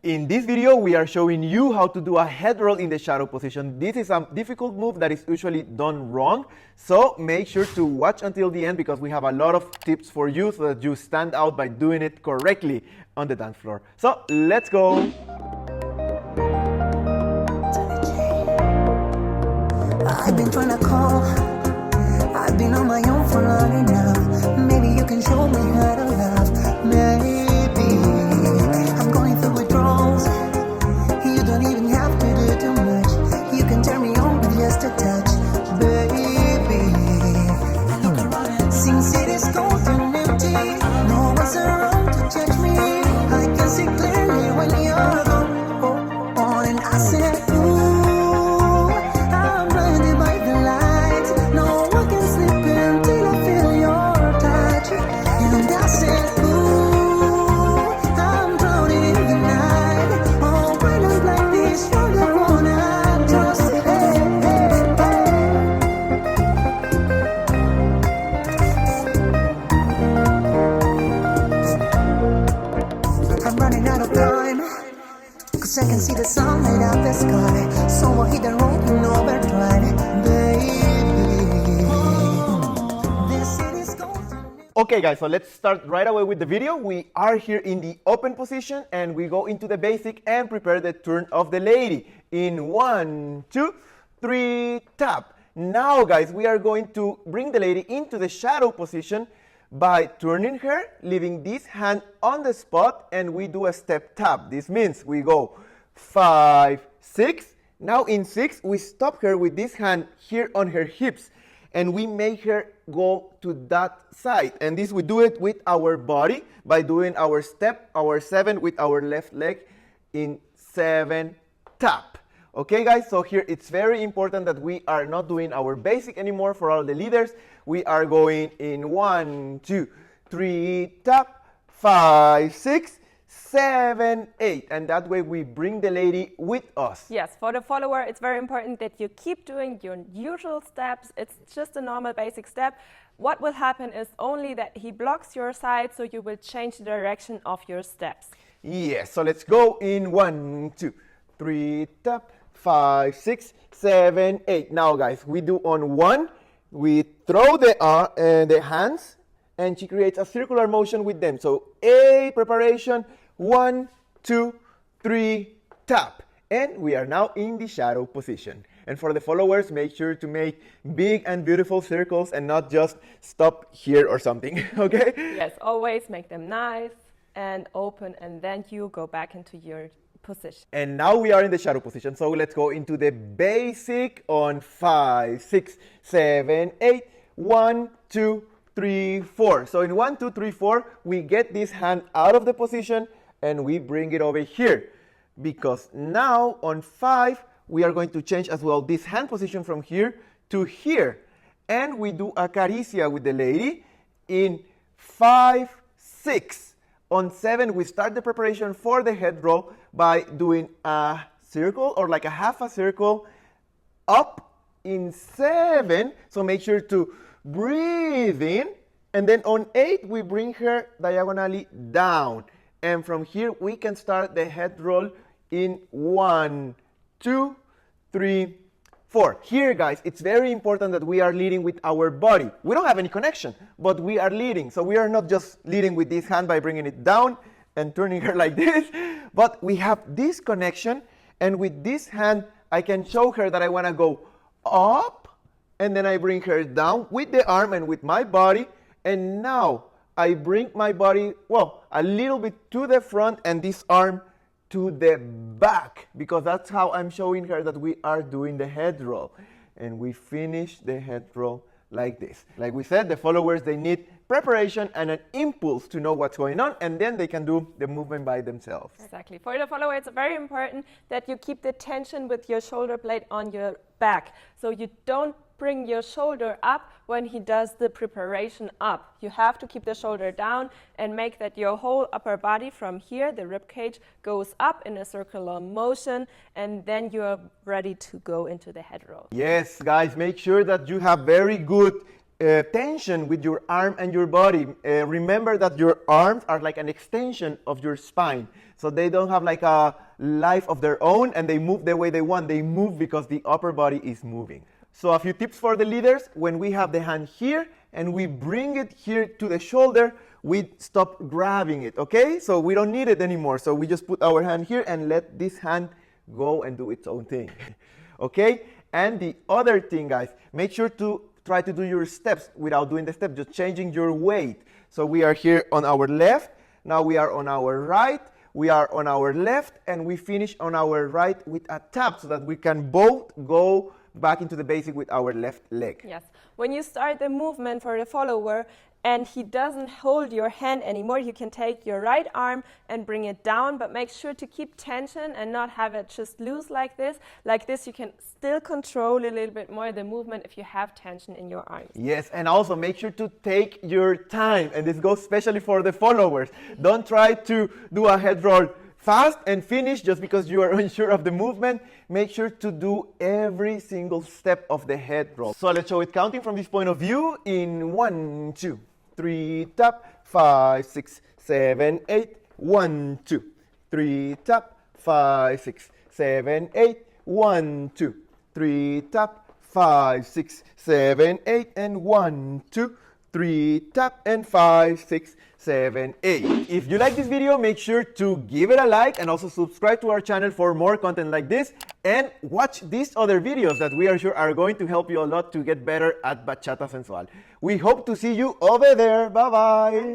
In this video, we are showing you how to do a head roll in the shadow position. This is a difficult move that is usually done wrong. So make sure to watch until the end because we have a lot of tips for you so that you stand out by doing it correctly on the dance floor. So let's go. I've been trying to call. I've been on my own for long enough. Maybe you can show me how to love. Maybe I'm going through withdrawals. You don't even have to do too much. You can turn me on with just a touch, baby. Look around, since it is cold and empty, no one's around to judge me. I can see clearly when you're gone, and I said, ooh, I'm blinded by the lights. No one can sleep until I feel your touch, and I said, ooh, I'm drowning in the night. Oh, when I'm like this, you're the one I trust. Hey, hey, hey. I'm running out of time, 'cause I can see the sun light up the sky. So I'll hit the road in overdrive, baby. This city's golden. Okay guys, so let's start right away with the video. We are here in the open position and we go into the basic and prepare the turn of the lady. In 1, 2, 3, tap. Now guys, we are going to bring the lady into the shadow position by turning her, leaving this hand on the spot, and we do a step tap. This means we go 5, 6. Now in 6, we stop her with this hand here on her hips, and we make her go to that side. And this we do it with our body by doing our step, our 7 with our left leg in 7 tap. Okay guys, so here it's very important that we are not doing our basic anymore for all the leaders. We are going in 1, 2, 3, tap, 5, 6, 7, 8. And that way we bring the lady with us. Yes, for the follower, it's very important that you keep doing your usual steps. It's just a normal basic step. What will happen is only that he blocks your side, so you will change the direction of your steps. Yes, so let's go in 1, 2, 3, tap, 5, 6, 7, 8. Now guys, we do on 1, we throw the hands, and she creates a circular motion with them. So A, preparation, 1, 2, 3, tap. And we are now in the shadow position. And for the followers, make sure to make big and beautiful circles and not just stop here or something, okay? Yes, always make them nice and open, and then you go back into your position. And now we are in the shadow position. So let's go into the basic on 5, 6, 7, 8. 1, 2, 3, 4. So in 1, 2, 3, 4, we get this hand out of the position and we bring it over here. Because now on 5, we are going to change as well this hand position from here to here. And we do a caricia with the lady in 5, 6. On 7, we start the preparation for the head roll by doing a circle or like a half a circle up in 7. So make sure to breathe in. And then on 8, we bring her diagonally down. And from here, we can start the head roll in 1, 2, 3, 4. Here, guys, it's very important that we are leading with our body. We don't have any connection, but we are leading. So we are not just leading with this hand by bringing it down and turning her like this, but we have this connection. And with this hand, I can show her that I want to go up, and then I bring her down with the arm and with my body. And now I bring my body, well, a little bit to the front and this arm to the back, because that's how I'm showing her that we are doing the head roll. And we finish the head roll like this. Like we said, the followers, they need preparation and an impulse to know what's going on, and then they can do the movement by themselves. Exactly. For the follower, it's very important that you keep the tension with your shoulder blade on your back. So you don't bring your shoulder up when he does the preparation up. You have to keep the shoulder down and make that your whole upper body from here, the rib cage, goes up in a circular motion, and then you're ready to go into the head roll. Yes, guys, make sure that you have very good tension with your arm and your body. Remember that your arms are like an extension of your spine. So they don't have like a life of their own and they move the way they want. They move because the upper body is moving. So a few tips for the leaders: when we have the hand here and we bring it here to the shoulder, we stop grabbing it, okay? So we don't need it anymore. So we just put our hand here and let this hand go and do its own thing, okay? And the other thing, guys, make sure to try to do your steps without doing the step, just changing your weight. So we are here on our left, now we are on our right, we are on our left, and we finish on our right with a tap so that we can both go back into the basic with our left leg. Yes. When you start the movement for the follower and he doesn't hold your hand anymore, you can take your right arm and bring it down, but make sure to keep tension and not have it just loose like this. Like this, you can still control a little bit more the movement if you have tension in your arms. Yes, and also make sure to take your time, and this goes especially for the followers. Don't try to do a head roll fast and finish just because you are unsure of the movement. Make sure to do every single step of the head roll. So let's show it counting from this point of view in 1, 2, 3, tap, 5, 6, 7, 8, 1, 2, 3, tap, 5, 6, 7, 8, 1, 2, 3, tap, 5, 6, 7, 8, and 1, 2, 3, tap, and 5, 6, 7, 8. If you like this video, make sure to give it a like and also subscribe to our channel for more content like this, and watch these other videos that we are sure are going to help you a lot to get better at Bachata Sensual. We hope to see you over there. Bye bye.